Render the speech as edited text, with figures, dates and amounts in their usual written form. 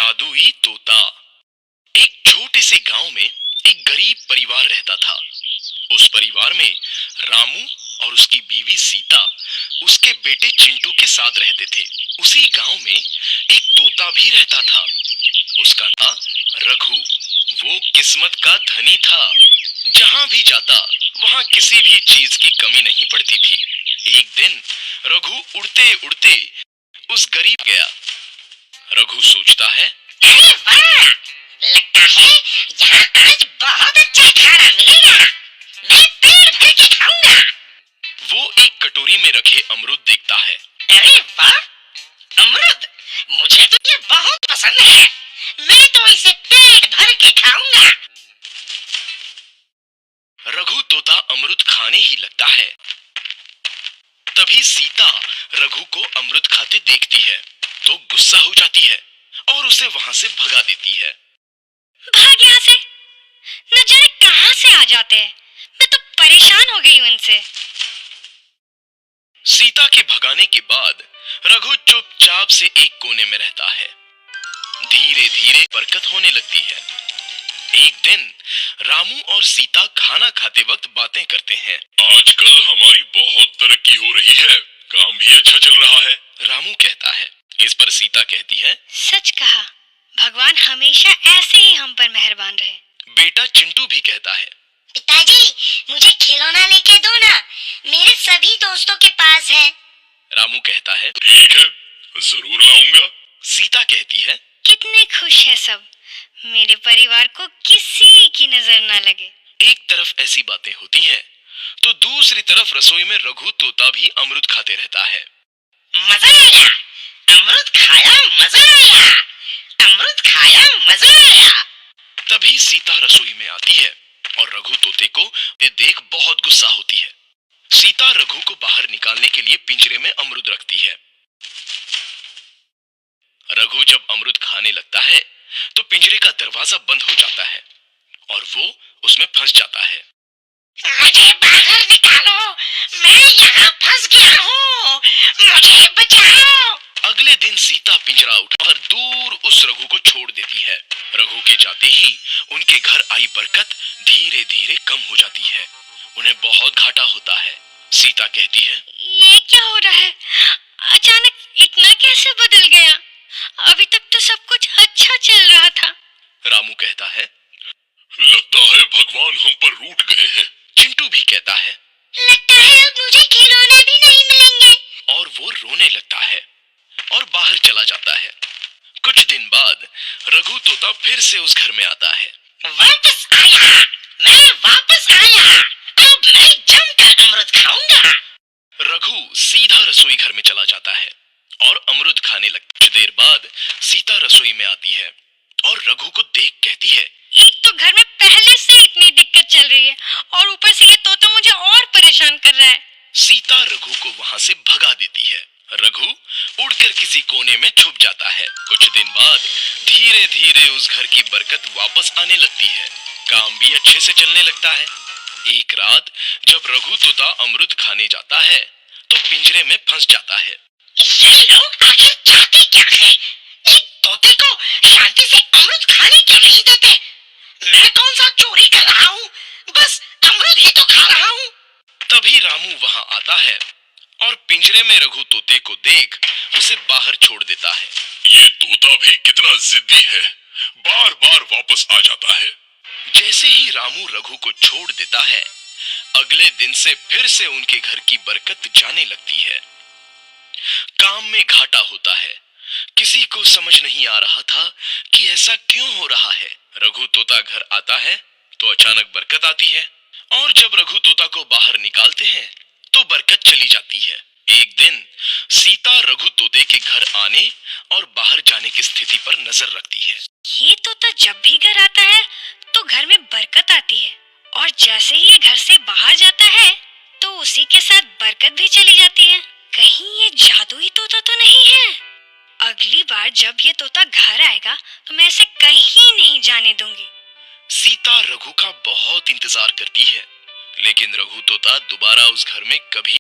जादुई तोता। एक छोटे से गांव में एक गरीब परिवार रहता था। उस परिवार में रामू और उसकी बीवी सीता उसके बेटे चिंटू के साथ रहते थे। उसी गांव में एक तोता भी रहता था। उसका नाम रघु। वो किस्मत का धनी था। जहां भी जाता वहां किसी भी चीज की कमी नहीं पड़ती थी। एक दिन रघु उड़ते उड़ते उस गरीब गया। रघु सोचता है, अरे वाह, लगता है यहाँ आज बहुत अच्छा खाना मिलेगा। मैं पेट भर के खाऊंगा। वो एक कटोरी में रखे अमरूद देखता है। अरे वाह, अमरूद, मुझे तो ये बहुत पसंद है। मैं तो इसे पेट भर के खाऊंगा। रघु तोता अमरूद खाने ही लगता है। तभी सीता रघु को अमरूद खाते देखती है तो गुस्सा हो जाती है और उसे वहां से भगा देती है। भाग यहाँ से, न जाने कहां से आ जाते हैं। मैं तो परेशान हो गई हूँ इनसे। सीता के भगाने के बाद रघु चुपचाप से एक कोने में रहता है। धीरे धीरे बरकत होने लगती है। एक दिन रामू और सीता खाना खाते वक्त बातें करते हैं। आजकल हमारी बहुत तरक्की हो रही है, काम भी अच्छा चल रहा है, रामू कहता है। इस पर सीता कहती है, सच कहा, भगवान हमेशा ऐसे ही हम पर मेहरबान रहे। बेटा चिंटू भी कहता है, पिताजी, मुझे खिलौना लेके दो ना, मेरे सभी दोस्तों के पास है। रामू कहता है, ठीक है, जरूर लाऊंगा। सीता कहती है, कितने खुश है सब, मेरे परिवार को किसी की नजर ना लगे। एक तरफ ऐसी बातें होती हैं, तो दूसरी तरफ रसोई में रघु तोता भी अमरूद खाते रहता है। मजा आया, अमरूद खाया, मजा आया, अमरूद खाया, मजा आया। तभी सीता रसोई में आती है और रघु तोते को देख बहुत गुस्सा होती है। सीता रघु को बाहर निकालने के लिए पिंजरे में अमरूद रखती है। रघु जब अमरूद खाने लगता है तो पिंजरे का दरवाजा बंद हो जाता है और वो उसमें फंस जाता है। मुझे बाहर निकालो, मैं यहाँ फंस गया हूँ, मुझे बचाओ। अगले दिन सीता पिंजरा उठाकर दूर उस रघु को छोड़ देती है। रघु के जाते ही उनके घर आई बरकत धीरे धीरे कम हो जाती है। उन्हें बहुत घाटा होता है। सीता कहती है, ये क्या हो रहा है? अचानक इतना कैसे बदल गया? अभी तक तो सब कुछ अच्छा चल रहा था। रामू कहता है, लगता है भगवान हम पर रूठ गए हैं। चिंटू भी कहता है, लगता है अब मुझे खिलौने भी नहीं मिलेंगे। और वो रोने लगता है और बाहर चला जाता है। कुछ दिन बाद रघु तोता फिर से उस घर में आता है। वापस आया, मैं वापस आया, अब मैं जमकर अमरूद खाऊंगा। रघु सीधा रसोई घर में चला जाता है और अमरूद खाने लगता है। कुछ देर बाद सीता रसोई में आती है और रघु को देख कहती है, एक तो घर में पहले से इतनी दिक्कत चल रही है और ऊपर से ये तोता मुझे और परेशान कर रहा है। सीता रघु को वहां से भगा देती है। रघु उड़कर किसी कोने में छुप जाता है। कुछ दिन बाद धीरे धीरे उस घर की बरकत वापस आने लगती है। काम भी अच्छे से चलने लगता है। एक रात जब रघु तोता अमरूद खाने जाता है तो पिंजरे में फंस जाता है। ये लोग आखिर चाहते क्या है? एक तोते को शांति से अमरूद खाने क्यों नहीं देते? मैं कौन सा चोरी कर रहा हूँ? बस अमरूद ही तो खा रहा हूँ। तभी रामू वहां आता है और पिंजरे में रघु तोते को देख उसे बाहर छोड़ देता है। ये तोता भी कितना जिद्दी है, बार बार वापस आ जाता है। जैसे ही रामू रघु को छोड़ देता है, अगले दिन से फिर से उनके घर की बरकत जाने लगती है। काम में घाटा होता है। किसी को समझ नहीं आ रहा था कि ऐसा क्यों हो रहा है। रघु तोता घर आता है तो अचानक बरकत आती है और जब रघु तोता को बाहर निकालते हैं तो बरकत चली जाती है। एक दिन सीता रघु तोते के घर आने और बाहर जाने की स्थिति पर नजर रखती है। ये तोता जब भी घर आता है तो घर में बरकत आती है और जैसे ही ये घर से बाहर जाता है तो उसी के साथ बरकत भी चली जाती है। कहीं ये जादुई तोता तो नहीं है? अगली बार जब ये तोता घर आएगा तो मैं इसे कहीं नहीं जाने दूंगी। सीता रघु का बहुत इंतजार करती है, लेकिन रघु तोता दोबारा उस घर में कभी